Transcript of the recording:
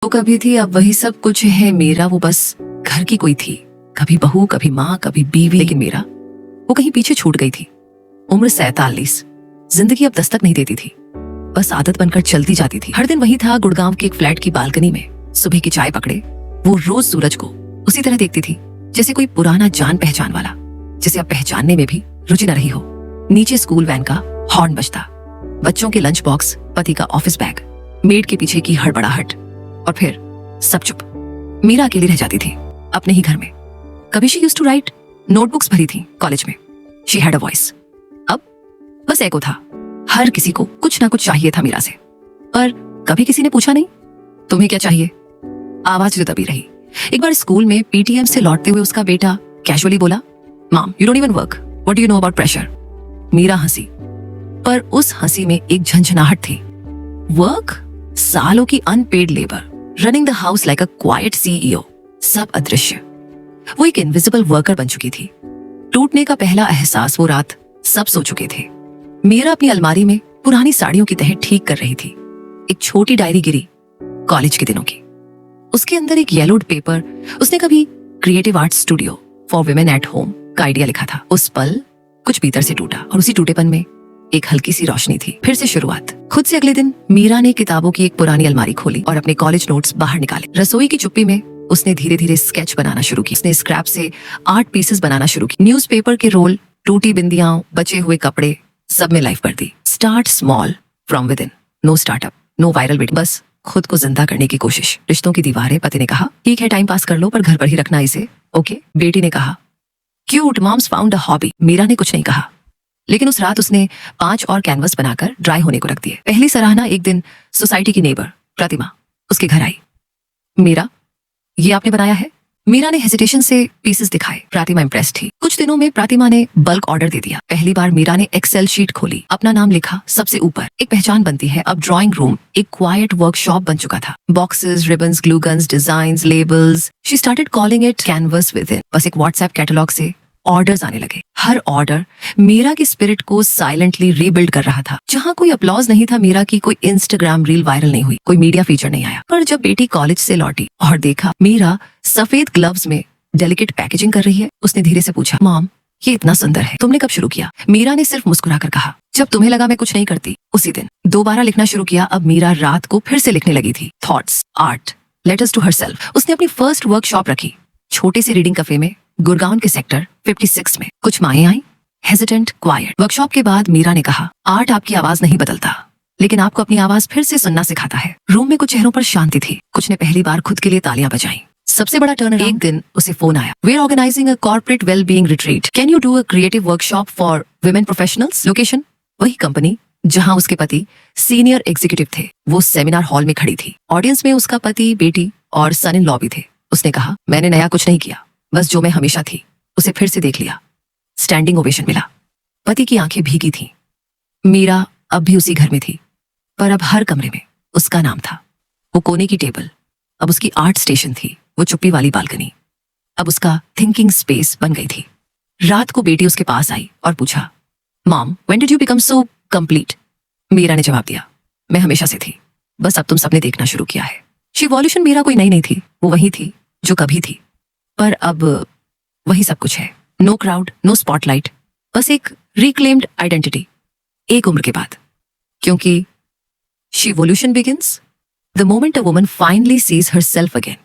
वो कभी थी, अब वही सब कुछ है। मेरा वो बस घर की कोई थी, कभी बहू, कभी माँ, कभी बीवी। लेकिन मेरा वो कहीं पीछे छूट गई थी। उम्र 47, जिंदगी अब दस्तक नहीं देती थी, बस आदत बनकर चलती जाती थी। हर दिन वही था, गुड़गांव के एक फ्लैट की बालकनी में सुबह की चाय पकड़े वो रोज सूरज को उसी तरह देखती थी जैसे कोई पुराना जान पहचान वाला, जिसे अब पहचानने में भी रुचि न रही हो। नीचे स्कूल वैन का हॉर्न बजता, बच्चों के लंच बॉक्स, पति का ऑफिस बैग, मेड के पीछे की हड़बड़ाहट, और फिर सब चुप। मीरा अकेली रह जाती थी अपने ही घर में। कभी she used to write, notebooks भरी थी कॉलेज में। She had a voice. अब बस एको था। हर किसी को कुछ ना कुछ चाहिए था मीरा से, पर कभी किसी ने पूछा नहीं, तुम्हें क्या चाहिए? आवाज जो दबी रही। एक बार स्कूल में पीटीएम से लौटते हुए उसका बेटा कैजुअली बोला, mom you don't even work, what do you know about pressure? Meera हंसी, पर उस हंसी में एक झंझनाहट थी। वर्क, सालों की unpaid labour, running the house like a quiet CEO, सब अदृश्य। वो एक इनविजिबल वर्कर बन चुकी थी। टूटने का पहला एहसास वो रात सब सो चुके थे। मीरा अपनी अलमारी में पुरानी साड़ियों की तह ठीक कर रही थी। एक छोटी डायरी गिरी, कॉलेज के दिनों की। उसके अंदर एक येलोड पेपर, उसने कभी creative art studio for women at home का आइडिया लिखा था। उस पल कुछ भीतर से टूटा, और उसी टूटेपन में एक हल्की सी रोशनी थी। फिर से शुरुआत। खुद से अगले दिन मीरा ने किताबों की एक पुरानी अलमारी खोली और अपने कॉलेज नोट्स बाहर निकाले। रसोई की चुप्पी में उसने धीरे धीरे स्केच बनाना शुरू की। उसने स्क्रैप से आर्ट पीसेस बनाना शुरू की। न्यूज़पेपर के रोल, टूटी बिंदियां, बचे हुए कपड़े, सब में लाइफ भर दी। Start small from within. No startup, no viral video, बस खुद को जिंदा करने की कोशिश। रिश्तों की दीवारें। पति ने कहा, ठीक है टाइम पास कर लो, पर घर पर ही रखना इसे, ओके? बेटी ने कहा, cute, mom's found a hobby. Meera ने कुछ नहीं कहा, लेकिन उस रात उसने 5 और कैनवस बनाकर ड्राई होने को रख दिए। पहली सराहना एक दिन सोसाइटी की नेबर प्रतिमा उसके घर आई। मीरा, ये आपने बनाया है? मीरा ने हेजिटेशन से पीसेस दिखाए। प्रतिमा इम्प्रेस थी। कुछ दिनों में प्रतिमा ने बल्क ऑर्डर दे दिया। पहली बार मीरा ने एक्सेल शीट खोली, अपना नाम लिखा सबसे ऊपर। एक पहचान बनती है। अब ड्राइंग रूम एक क्वाइट वर्कशॉप बन चुका था। Boxes, ribbons, glue guns, designs, labels. She started calling it canvas with in. बस एक व्हाट्सएप कैटलॉग से ऑर्डर्स आने लगे। हर ऑर्डर मीरा की स्पिरिट को साइलेंटली रीबिल्ड कर रहा था। जहां कोई अपलॉज नहीं था मीरा की, कोई इंस्टाग्राम रील वायरल नहीं हुई, कोई मीडिया फीचर नहीं आया। पर जब बेटी कॉलेज से लौटी और देखा मीरा सफेद ग्लव्स में डेलिकेट पैकेजिंग कर रही है, उसने धीरे से पूछा, मॉम ये इतना सुंदर है, तुमने कब शुरू किया? मीरा ने सिर्फ मुस्कुराकर कहा, जब तुम्हें लगा मैं कुछ नहीं करती, उसी दिन। दोबारा लिखना शुरू किया। अब मीरा रात को फिर से लिखने लगी थी। Thoughts, art, letters to herself. उसने अपनी फर्स्ट वर्कशॉप रखी छोटे से रीडिंग कैफे में, गुड़गांव के सेक्टर 56 में। कुछ माएं आई, हेजिटेंट, क्वाइट। वर्कशॉप के बाद मीरा ने कहा, आर्ट आपकी आवाज नहीं बदलता, लेकिन आपको अपनी आवाज फिर से सुनना सिखाता है। रूम में कुछ चेहरों पर शांति थी। कुछ ने पहली बार खुद के लिए तालियां बजाई। सबसे बड़ा टर्न, एक दिन उसे फोन आया, we are organizing a corporate well being retreat, can you do a creative workshop for women professionals? Location वही कंपनी जहां उसके पति सीनियर एग्जीक्यूटिव थे। वो सेमिनार हॉल में खड़ी थी। ऑडियंस में उसका पति, बेटी और सन इन लॉ भी थे। उसने कहा, मैंने नया कुछ नहीं किया, बस जो मैं हमेशा थी उसे फिर से देख लिया। स्टैंडिंग ओवेशन मिला। पति की आंखें भीगी थीं। मीरा अब भी उसी घर में थी, पर अब हर कमरे में उसका नाम था। वो कोने की टेबल अब उसकी आर्ट स्टेशन थी। वो चुप्पी वाली बालकनी अब उसका थिंकिंग स्पेस बन गई थी। रात को बेटी उसके पास आई और पूछा, mom when did you become so complete? Meera ने जवाब दिया, मैं हमेशा से थी, बस अब तुम सबने देखना शुरू किया है। शी इवोल्यूशन मीरा कोई नई नहीं थी, वो वही थी जो कभी थी, पर अब वही सब कुछ है। नो क्राउड, नो स्पॉटलाइट, बस एक रिक्लेम्ड आइडेंटिटी एक उम्र के बाद। क्योंकि she evolution begins the moment a woman finally sees herself again.